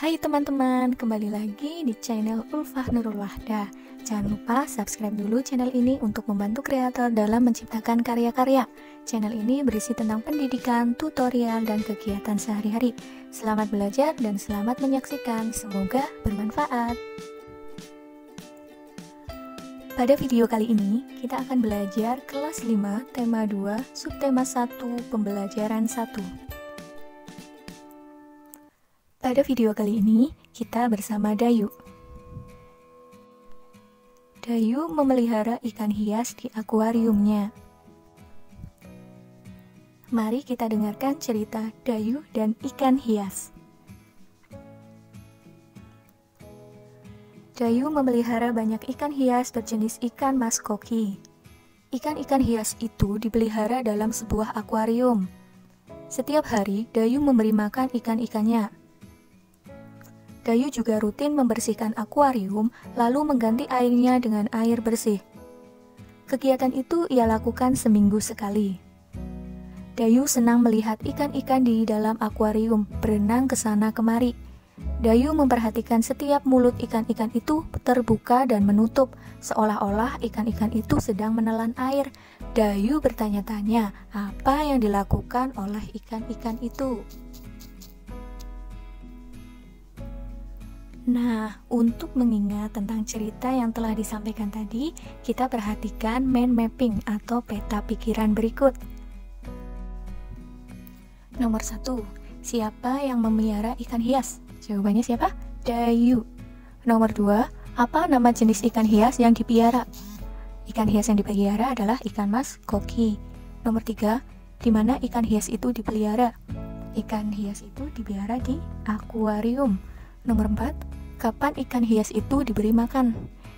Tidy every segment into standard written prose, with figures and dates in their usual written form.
Hai teman-teman, kembali lagi di channel Ulfah Nurul Wahdah. Jangan lupa subscribe dulu channel ini untuk membantu kreator dalam menciptakan karya-karya. Channel ini berisi tentang pendidikan, tutorial, dan kegiatan sehari-hari. Selamat belajar dan selamat menyaksikan, semoga bermanfaat. Pada video kali ini, kita akan belajar kelas 5, tema 2, subtema 1, pembelajaran 1. Pada video kali ini, kita bersama Dayu. Dayu memelihara ikan hias di akuariumnya. Mari kita dengarkan cerita Dayu dan ikan hias. Dayu memelihara banyak ikan hias berjenis ikan mas koki. Ikan-ikan hias itu dipelihara dalam sebuah akuarium. Setiap hari, Dayu memberi makan ikan-ikannya. Dayu juga rutin membersihkan akuarium, lalu mengganti airnya dengan air bersih. Kegiatan itu ia lakukan seminggu sekali. Dayu senang melihat ikan-ikan di dalam akuarium berenang ke sana kemari. Dayu memperhatikan setiap mulut ikan-ikan itu terbuka dan menutup, seolah-olah ikan-ikan itu sedang menelan air. Dayu bertanya-tanya apa yang dilakukan oleh ikan-ikan itu. Nah, untuk mengingat tentang cerita yang telah disampaikan tadi, kita perhatikan mind mapping atau peta pikiran berikut. Nomor 1. Siapa yang memelihara ikan hias? Jawabannya siapa? Dayu. Nomor 2. Apa nama jenis ikan hias yang dipelihara? Ikan hias yang dipelihara adalah ikan mas koki. Nomor 3. Di mana ikan hias itu dipelihara? Ikan hias itu dipelihara di akuarium. Nomor 4. Kapan ikan hias itu diberi makan?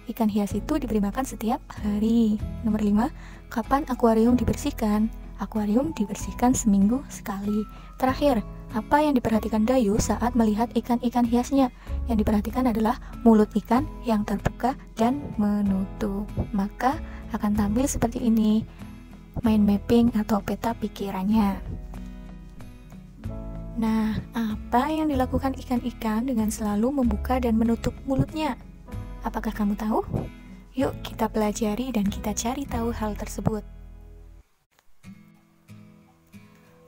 Ikan hias itu diberi makan setiap hari. Nomor 5. Kapan akuarium dibersihkan? Akuarium dibersihkan seminggu sekali. Terakhir, apa yang diperhatikan Dayu saat melihat ikan-ikan hiasnya? Yang diperhatikan adalah mulut ikan yang terbuka dan menutup. Maka akan tampil seperti ini mind mapping atau peta pikirannya. Nah, apa yang dilakukan ikan-ikan dengan selalu membuka dan menutup mulutnya? Apakah kamu tahu? Yuk kita pelajari dan kita cari tahu hal tersebut.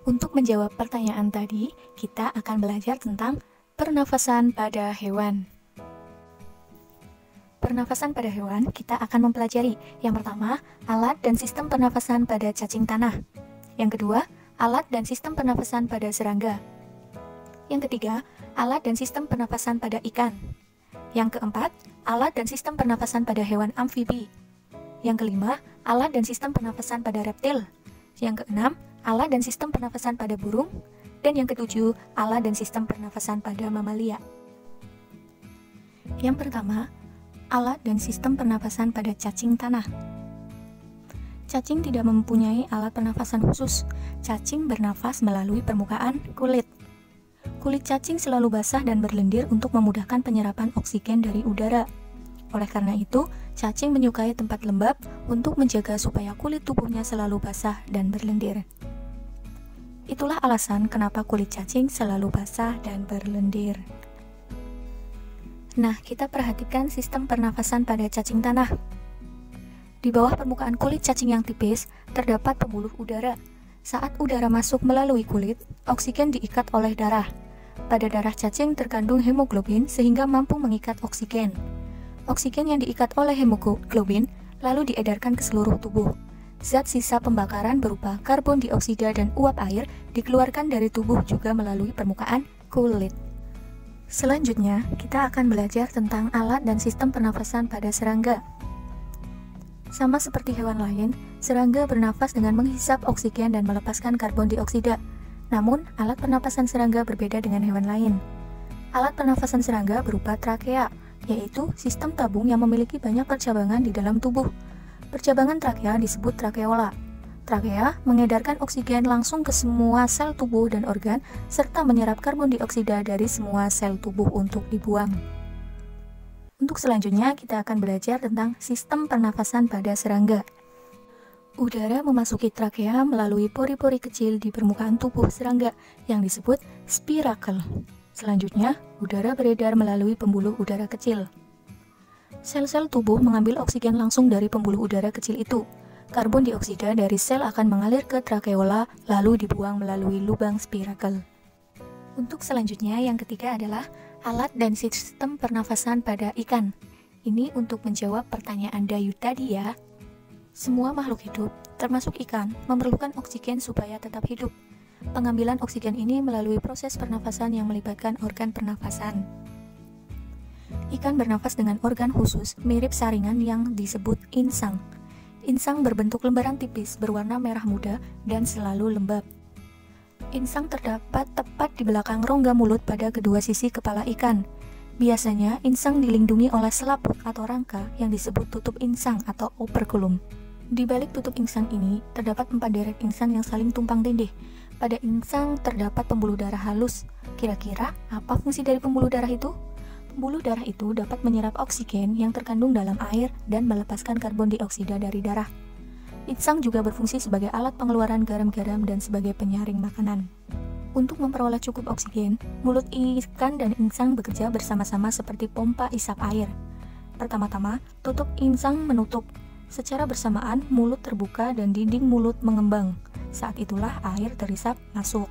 Untuk menjawab pertanyaan tadi, kita akan belajar tentang pernafasan pada hewan. Pernafasan pada hewan, kita akan mempelajari yang pertama, alat dan sistem pernafasan pada cacing tanah. Yang kedua, alat dan sistem pernafasan pada serangga. Yang ketiga, alat dan sistem pernafasan pada ikan. Yang keempat, alat dan sistem pernafasan pada hewan amfibi. Yang kelima, alat dan sistem pernafasan pada reptil. Yang keenam, alat dan sistem pernafasan pada burung. Dan yang ketujuh, alat dan sistem pernafasan pada mamalia. Yang pertama, alat dan sistem pernafasan pada cacing tanah. Cacing tidak mempunyai alat pernafasan khusus. Cacing bernafas melalui permukaan kulit. Kulit cacing selalu basah dan berlendir untuk memudahkan penyerapan oksigen dari udara. Oleh karena itu, cacing menyukai tempat lembab untuk menjaga supaya kulit tubuhnya selalu basah dan berlendir. Itulah alasan kenapa kulit cacing selalu basah dan berlendir. Nah, kita perhatikan sistem pernafasan pada cacing tanah. Di bawah permukaan kulit cacing yang tipis, terdapat pembuluh udara. Saat udara masuk melalui kulit, oksigen diikat oleh darah. Pada darah cacing terkandung hemoglobin sehingga mampu mengikat oksigen. Oksigen yang diikat oleh hemoglobin lalu diedarkan ke seluruh tubuh. Zat sisa pembakaran berupa karbon dioksida dan uap air dikeluarkan dari tubuh juga melalui permukaan kulit. Selanjutnya, kita akan belajar tentang alat dan sistem pernafasan pada serangga. Sama seperti hewan lain, serangga bernafas dengan menghisap oksigen dan melepaskan karbon dioksida. Namun, alat pernapasan serangga berbeda dengan hewan lain. Alat pernafasan serangga berupa trakea, yaitu sistem tabung yang memiliki banyak percabangan di dalam tubuh. Percabangan trakea disebut trakeola. Trakea mengedarkan oksigen langsung ke semua sel tubuh dan organ, serta menyerap karbon dioksida dari semua sel tubuh untuk dibuang. Untuk selanjutnya, kita akan belajar tentang sistem pernafasan pada serangga. Udara memasuki trakea melalui pori-pori kecil di permukaan tubuh serangga yang disebut spirakel. Selanjutnya, udara beredar melalui pembuluh udara kecil. Sel-sel tubuh mengambil oksigen langsung dari pembuluh udara kecil itu. Karbon dioksida dari sel akan mengalir ke trakeola, lalu dibuang melalui lubang spirakel. Untuk selanjutnya, yang ketiga adalah alat dan sistem pernafasan pada ikan. Ini untuk menjawab pertanyaan Dayu tadi ya. Semua makhluk hidup, termasuk ikan, memerlukan oksigen supaya tetap hidup. Pengambilan oksigen ini melalui proses pernafasan yang melibatkan organ pernafasan. Ikan bernafas dengan organ khusus mirip saringan yang disebut insang. Insang berbentuk lembaran tipis berwarna merah muda dan selalu lembab. Insang terdapat tepat di belakang rongga mulut pada kedua sisi kepala ikan. Biasanya, insang dilindungi oleh selaput atau rangka yang disebut tutup insang atau operculum. Di balik tutup insang ini, terdapat 4 deret insang yang saling tumpang tindih. Pada insang terdapat pembuluh darah halus. Kira-kira apa fungsi dari pembuluh darah itu? Pembuluh darah itu dapat menyerap oksigen yang terkandung dalam air dan melepaskan karbon dioksida dari darah. Insang juga berfungsi sebagai alat pengeluaran garam-garam dan sebagai penyaring makanan. Untuk memperoleh cukup oksigen, mulut ikan dan insang bekerja bersama-sama seperti pompa isap air. Pertama-tama, tutup insang menutup. Secara bersamaan, mulut terbuka dan dinding mulut mengembang. Saat itulah air terisap masuk.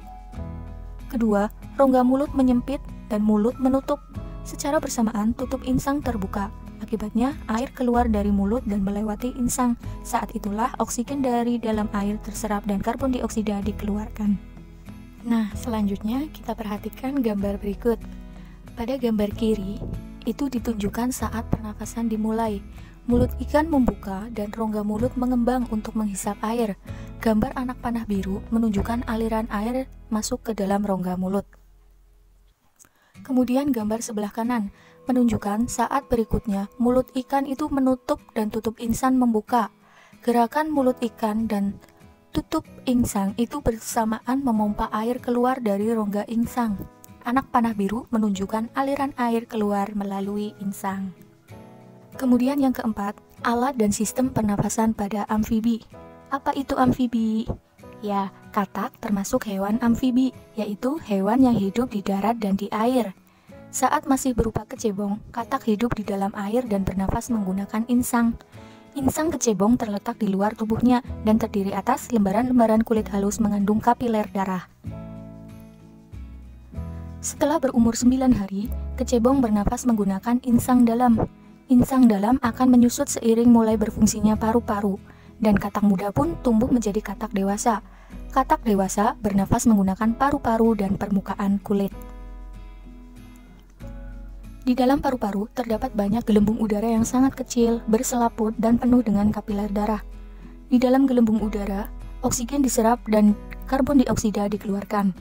Kedua, rongga mulut menyempit dan mulut menutup. Secara bersamaan, tutup insang terbuka. Akibatnya, air keluar dari mulut dan melewati insang. Saat itulah oksigen dari dalam air terserap dan karbon dioksida dikeluarkan. Nah, selanjutnya kita perhatikan gambar berikut. Pada gambar kiri, itu ditunjukkan saat pernafasan dimulai. Mulut ikan membuka dan rongga mulut mengembang untuk menghisap air. Gambar anak panah biru menunjukkan aliran air masuk ke dalam rongga mulut. Kemudian gambar sebelah kanan menunjukkan saat berikutnya mulut ikan itu menutup dan tutup insang membuka. Gerakan mulut ikan dan tutup insang itu bersamaan memompa air keluar dari rongga insang. Anak panah biru menunjukkan aliran air keluar melalui insang. Kemudian yang keempat, alat dan sistem pernafasan pada amfibi. Apa itu amfibi? Ya, katak termasuk hewan amfibi, yaitu hewan yang hidup di darat dan di air. Saat masih berupa kecebong, katak hidup di dalam air dan bernafas menggunakan insang. Insang kecebong terletak di luar tubuhnya dan terdiri atas lembaran-lembaran kulit halus mengandung kapiler darah. Setelah berumur 9 hari, kecebong bernafas menggunakan insang dalam. Insang dalam akan menyusut seiring mulai berfungsinya paru-paru, dan katak muda pun tumbuh menjadi katak dewasa. Katak dewasa bernafas menggunakan paru-paru dan permukaan kulit. Di dalam paru-paru terdapat banyak gelembung udara yang sangat kecil, berselaput, dan penuh dengan kapiler darah. Di dalam gelembung udara, oksigen diserap dan karbon dioksida dikeluarkan.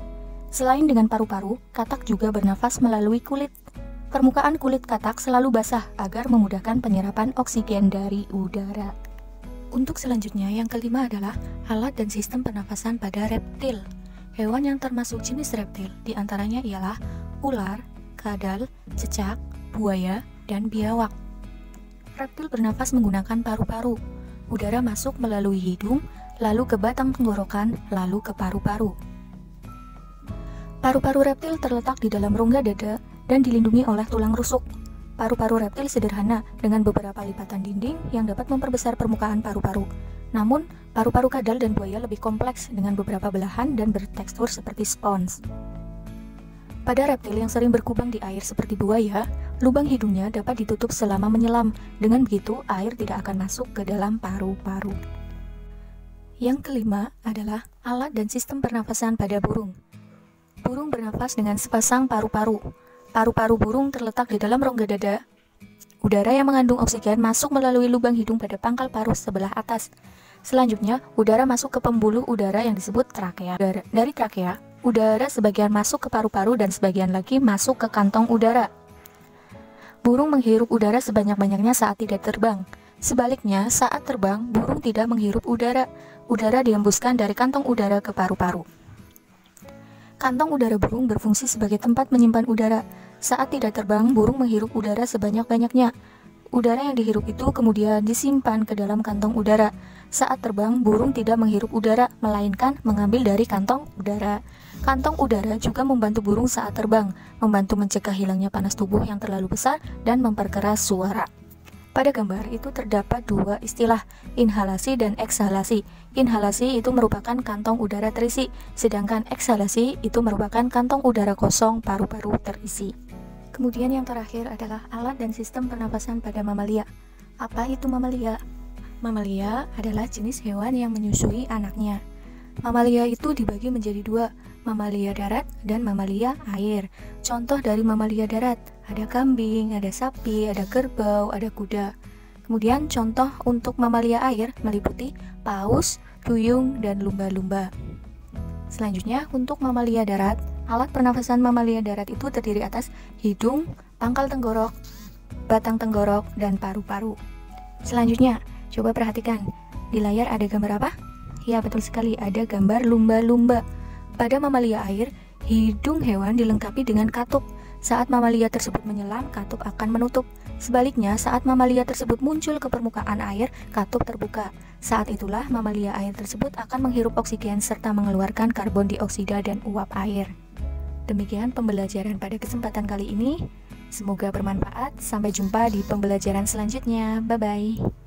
Selain dengan paru-paru, katak juga bernafas melalui kulit. Permukaan kulit katak selalu basah agar memudahkan penyerapan oksigen dari udara. Untuk selanjutnya, yang kelima adalah alat dan sistem pernafasan pada reptil. Hewan yang termasuk jenis reptil diantaranya ialah ular, kadal, cecak, buaya, dan biawak. Reptil bernafas menggunakan paru-paru. Udara masuk melalui hidung, lalu ke batang tenggorokan, lalu ke paru-paru. Paru-paru reptil terletak di dalam rongga dada dan dilindungi oleh tulang rusuk. Paru-paru reptil sederhana dengan beberapa lipatan dinding yang dapat memperbesar permukaan paru-paru. Namun, paru-paru kadal dan buaya lebih kompleks dengan beberapa belahan dan bertekstur seperti spons. Pada reptil yang sering berkubang di air seperti buaya, lubang hidungnya dapat ditutup selama menyelam. Dengan begitu, air tidak akan masuk ke dalam paru-paru. Yang kelima adalah alat dan sistem pernafasan pada burung. Burung bernafas dengan sepasang paru-paru. Paru-paru burung terletak di dalam rongga dada. Udara yang mengandung oksigen masuk melalui lubang hidung pada pangkal paruh sebelah atas. Selanjutnya, udara masuk ke pembuluh udara yang disebut trakea. Dari trakea, udara sebagian masuk ke paru-paru dan sebagian lagi masuk ke kantong udara. Burung menghirup udara sebanyak-banyaknya saat tidak terbang. Sebaliknya, saat terbang, burung tidak menghirup udara. Udara dihembuskan dari kantong udara ke paru-paru. Kantong udara burung berfungsi sebagai tempat menyimpan udara. Saat tidak terbang, burung menghirup udara sebanyak-banyaknya. Udara yang dihirup itu kemudian disimpan ke dalam kantong udara. Saat terbang, burung tidak menghirup udara, melainkan mengambil dari kantong udara. Kantong udara juga membantu burung saat terbang, membantu mencegah hilangnya panas tubuh yang terlalu besar dan memperkeras suara. Pada gambar itu terdapat dua istilah, inhalasi dan eksalasi. Inhalasi itu merupakan kantong udara terisi, sedangkan eksalasi itu merupakan kantong udara kosong paru-paru terisi. Kemudian yang terakhir adalah alat dan sistem pernapasan pada mamalia. Apa itu mamalia? Mamalia adalah jenis hewan yang menyusui anaknya. Mamalia itu dibagi menjadi dua, mamalia darat dan mamalia air. Contoh dari mamalia darat, ada kambing, ada sapi, ada kerbau, ada kuda. Kemudian contoh untuk mamalia air meliputi paus, duyung, dan lumba-lumba. Selanjutnya untuk mamalia darat, alat pernafasan mamalia darat itu terdiri atas hidung, pangkal tenggorok, batang tenggorok, dan paru-paru. Selanjutnya, coba perhatikan, di layar ada gambar apa? Ya, betul sekali, ada gambar lumba-lumba. Pada mamalia air, hidung hewan dilengkapi dengan katup. Saat mamalia tersebut menyelam, katup akan menutup. Sebaliknya, saat mamalia tersebut muncul ke permukaan air, katup terbuka. Saat itulah mamalia air tersebut akan menghirup oksigen serta mengeluarkan karbon dioksida dan uap air. Demikian pembelajaran pada kesempatan kali ini. Semoga bermanfaat. Sampai jumpa di pembelajaran selanjutnya. Bye-bye.